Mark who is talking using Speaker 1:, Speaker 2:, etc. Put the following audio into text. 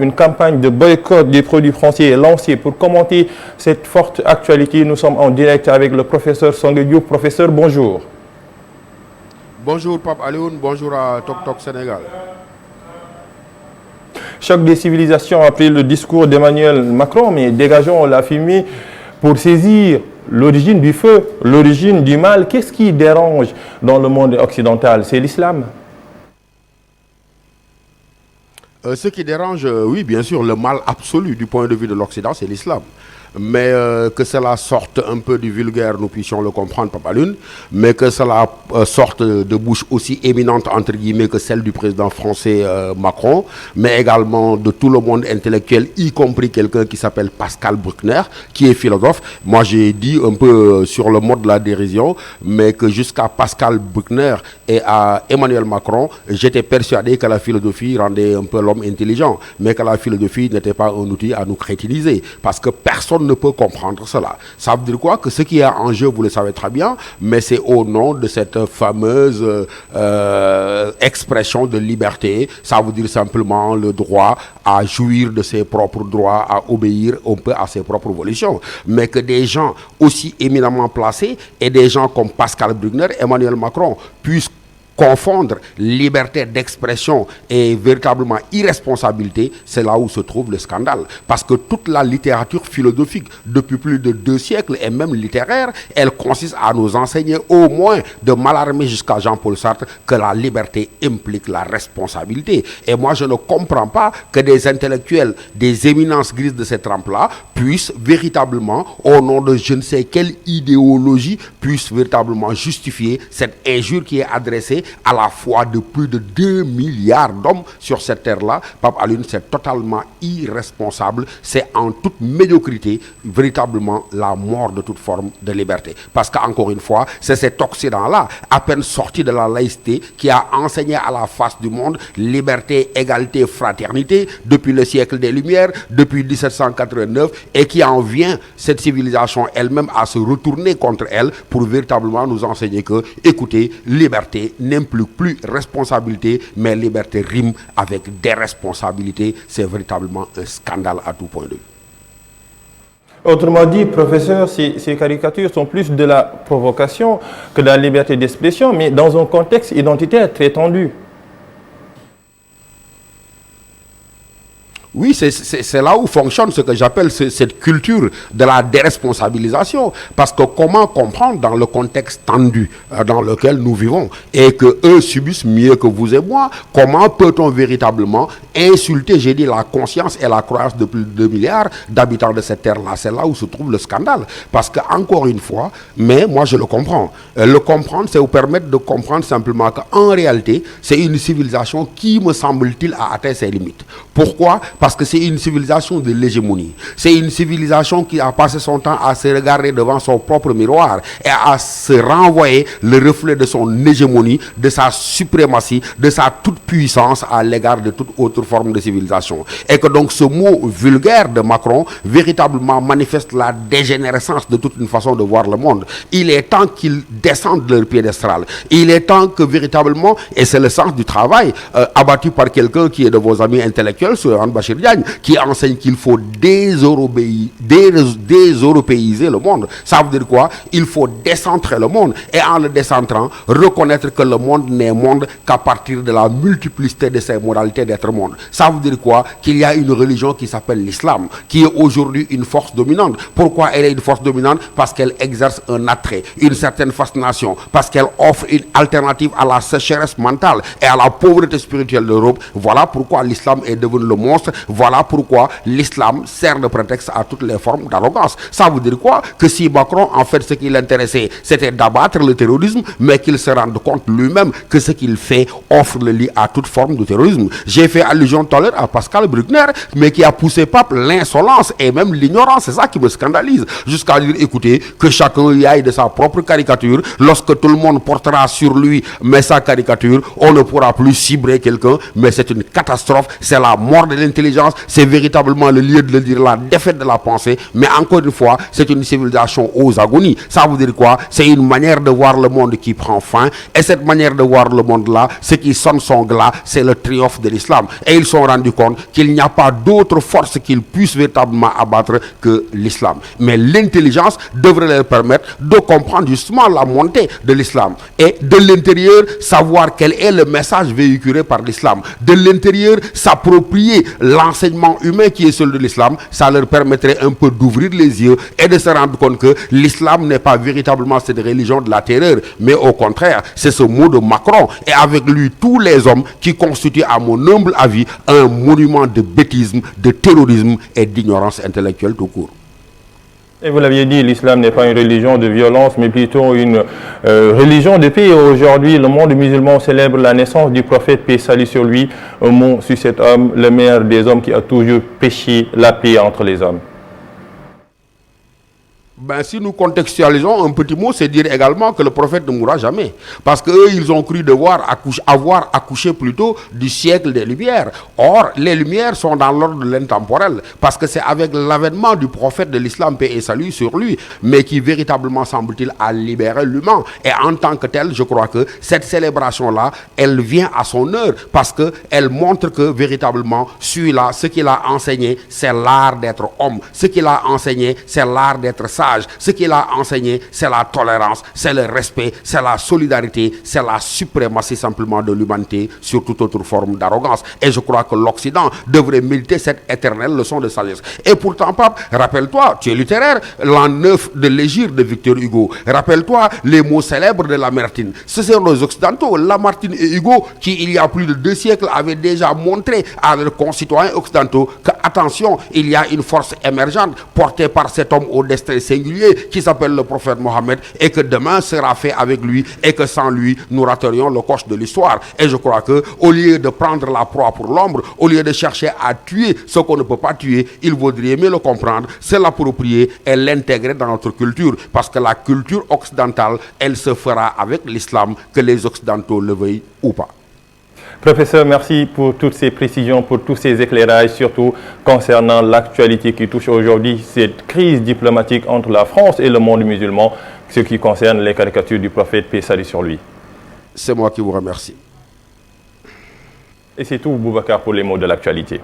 Speaker 1: une campagne de boycott des produits français est lancée. Pour commenter cette forte actualité, nous sommes en direct avec le professeur Sangue Diop. Professeur, bonjour.
Speaker 2: Bonjour Pape Alioune, bonjour à Tok Tok Sénégal.
Speaker 1: Choc des civilisations après le discours d'Emmanuel Macron, mais dégageons la fumée pour saisir l'origine du feu, l'origine du mal. Qu'est-ce qui dérange dans le monde occidental? C'est l'islam.
Speaker 2: Ce qui dérange, oui, bien sûr, le mal absolu du point de vue de l'Occident, c'est l'islam. Mais que cela sorte un peu du vulgaire, nous puissions le comprendre, Papa Lune, mais que cela sorte de bouche aussi éminente, entre guillemets, que celle du président français Macron, mais également de tout le monde intellectuel, y compris quelqu'un qui s'appelle Pascal Bruckner, qui est philosophe. Moi, j'ai dit un peu sur le mode de la dérision, mais que jusqu'à Pascal Bruckner et à Emmanuel Macron, j'étais persuadé que la philosophie rendait un peu l'homme intelligent, mais que la philosophie n'était pas un outil à nous crétiniser, parce que personne ne peut comprendre cela. Ça veut dire quoi? Que ce qui est en jeu, vous le savez très bien, mais c'est au nom de cette fameuse expression de liberté. Ça veut dire simplement le droit à jouir de ses propres droits, à obéir un peu à ses propres volitions. Mais que des gens aussi éminemment placés et des gens comme Pascal Bruckner, Emmanuel Macron puissent confondre liberté d'expression et véritablement irresponsabilité, c'est là où se trouve le scandale. Parce que toute la littérature philosophique depuis plus de 2 siècles et même littéraire, elle consiste à nous enseigner au moins de Mallarmé jusqu'à Jean-Paul Sartre que la liberté implique la responsabilité. Et moi, je ne comprends pas que des intellectuels, des éminences grises de cette trempe-là puissent véritablement, au nom de je ne sais quelle idéologie, puissent véritablement justifier cette injure qui est adressée à la fois de plus de 2 milliards d'hommes sur cette terre-là. Pape Alioune, c'est totalement irresponsable. C'est en toute médiocrité, véritablement, la mort de toute forme de liberté. Parce qu'encore une fois, c'est cet Occident-là, à peine sorti de la laïcité, qui a enseigné à la face du monde liberté, égalité, fraternité, depuis le siècle des Lumières, depuis 1789, et qui en vient, cette civilisation elle-même, à se retourner contre elle pour véritablement nous enseigner que, écoutez, liberté n'implique plus responsabilité, mais liberté rime avec déresponsabilité. C'est véritablement un scandale à tout point de vue.
Speaker 1: Autrement dit, professeur, ces caricatures sont plus de la provocation que de la liberté d'expression, mais dans un contexte identitaire très tendu.
Speaker 2: Oui, c'est là où fonctionne ce que j'appelle cette culture de la déresponsabilisation. Parce que comment comprendre dans le contexte tendu dans lequel nous vivons et que eux subissent mieux que vous et moi, comment peut-on véritablement insulter, j'ai dit, la conscience et la croyance de plus de 2 milliards d'habitants de cette terre-là? C'est là où se trouve le scandale. Parce que, encore une fois, mais moi je le comprends. Le comprendre, c'est vous permettre de comprendre simplement qu'en réalité, c'est une civilisation qui, me semble-t-il, a atteint ses limites. Pourquoi? Parce que c'est une civilisation de l'hégémonie. C'est une civilisation qui a passé son temps à se regarder devant son propre miroir et à se renvoyer le reflet de son hégémonie, de sa suprématie, de sa toute-puissance à l'égard de toute autre forme de civilisation. Et que donc ce mot vulgaire de Macron véritablement manifeste la dégénérescence de toute une façon de voir le monde. Il est temps qu'ils descendent de leur piédestal. Il est temps que véritablement, et c'est le sens du travail abattu par quelqu'un qui est de vos amis intellectuels, Souleymane Bachir Diagne, qui enseigne qu'il faut déseuropéiser le monde. Ça veut dire quoi? Il faut décentrer le monde. Et en le décentrant, reconnaître que le monde n'est monde qu'à partir de la multiplicité de ses modalités d'être monde. Ça veut dire quoi? Qu'il y a une religion qui s'appelle l'islam, qui est aujourd'hui une force dominante. Pourquoi elle est une force dominante? Parce qu'elle exerce un attrait, une certaine fascination, parce qu'elle offre une alternative à la sécheresse mentale et à la pauvreté spirituelle de l'Europe. Voilà pourquoi l'islam est devenu le monstre. Voilà pourquoi l'islam sert de prétexte à toutes les formes d'arrogance. Ça veut dire quoi? Que si Macron, en fait, ce qui l'intéressait, c'était d'abattre le terrorisme, mais qu'il se rende compte lui-même que ce qu'il fait offre le lit à toute forme de terrorisme. J'ai fait allusion tout à l'heure à Pascal Bruckner, mais qui a poussé Pape l'insolence et même l'ignorance. C'est ça qui me scandalise. Jusqu'à dire, écoutez, que chacun y aille de sa propre caricature. Lorsque tout le monde portera sur lui, mais sa caricature, on ne pourra plus cibrer quelqu'un, mais c'est une catastrophe. C'est la mort de l'intelligence, c'est véritablement le lieu de le dire, la défaite de la pensée. Mais encore une fois, c'est une civilisation aux agonies. Ça veut dire quoi? C'est une manière de voir le monde qui prend fin. Et cette manière de voir le monde-là, ce qui sonne son glas, c'est le triomphe de l'islam. Et ils se sont rendus compte qu'il n'y a pas d'autre force qu'ils puissent véritablement abattre que l'islam. Mais l'intelligence devrait leur permettre de comprendre justement la montée de l'islam. Et de l'intérieur, savoir quel est le message véhiculé par l'islam. De l'intérieur, s'approprier l'enseignement humain qui est celui de l'islam. Ça leur permettrait un peu d'ouvrir les yeux et de se rendre compte que l'islam n'est pas véritablement cette religion de la terreur, mais au contraire, c'est ce mot de Macron et avec lui tous les hommes qui constituent, à mon humble avis, un monument de bêtisme, de terrorisme et d'ignorance intellectuelle tout court.
Speaker 1: Et vous l'aviez dit, l'islam n'est pas une religion de violence, mais plutôt une religion de paix. Aujourd'hui, le monde musulman célèbre la naissance du prophète, paix salut sur lui, un mot sur cet homme, le meilleur des hommes qui a toujours péché la paix entre les hommes.
Speaker 2: Ben, si nous contextualisons un petit mot, c'est dire également que le prophète ne mourra jamais. Parce qu'eux, ils ont cru avoir accouché plutôt du siècle des Lumières. Or, les Lumières sont dans l'ordre de l'intemporel. Parce que c'est avec l'avènement du prophète de l'islam, paix et salut sur lui, mais qui véritablement, semble-t-il, a libéré l'humain. Et en tant que tel, je crois que cette célébration-là, elle vient à son heure. Parce qu'elle montre que véritablement, celui-là, ce qu'il a enseigné, c'est l'art d'être homme. Ce qu'il a enseigné, c'est l'art d'être sage. Ce qu'il a enseigné, c'est la tolérance, c'est le respect, c'est la solidarité, c'est la suprématie simplement de l'humanité sur toute autre forme d'arrogance. Et je crois que l'Occident devrait méditer cette éternelle leçon de sagesse. Et pourtant, pape, rappelle-toi, tu es littéraire, l'an 9 de l'Égir de Victor Hugo. Rappelle-toi les mots célèbres de Lamartine. Ce sont les Occidentaux, Lamartine et Hugo, qui il y a plus de 2 siècles avaient déjà montré à leurs concitoyens occidentaux que, attention, il y a une force émergente portée par cet homme au destin singulier qui s'appelle le prophète Mohammed et que demain sera fait avec lui et que sans lui nous raterions le coche de l'histoire. Et je crois que au lieu de prendre la proie pour l'ombre, au lieu de chercher à tuer ce qu'on ne peut pas tuer, il vaudrait mieux le comprendre, se l'approprier et l'intégrer dans notre culture, parce que la culture occidentale, elle se fera avec l'islam, que les occidentaux le veuillent ou pas.
Speaker 1: Professeur, merci pour toutes ces précisions, pour tous ces éclairages, surtout concernant l'actualité qui touche aujourd'hui cette crise diplomatique entre la France et le monde musulman, ce qui concerne les caricatures du prophète, paix salut sur lui.
Speaker 2: C'est moi qui vous remercie.
Speaker 1: Et c'est tout, Boubacar, pour les mots de l'actualité.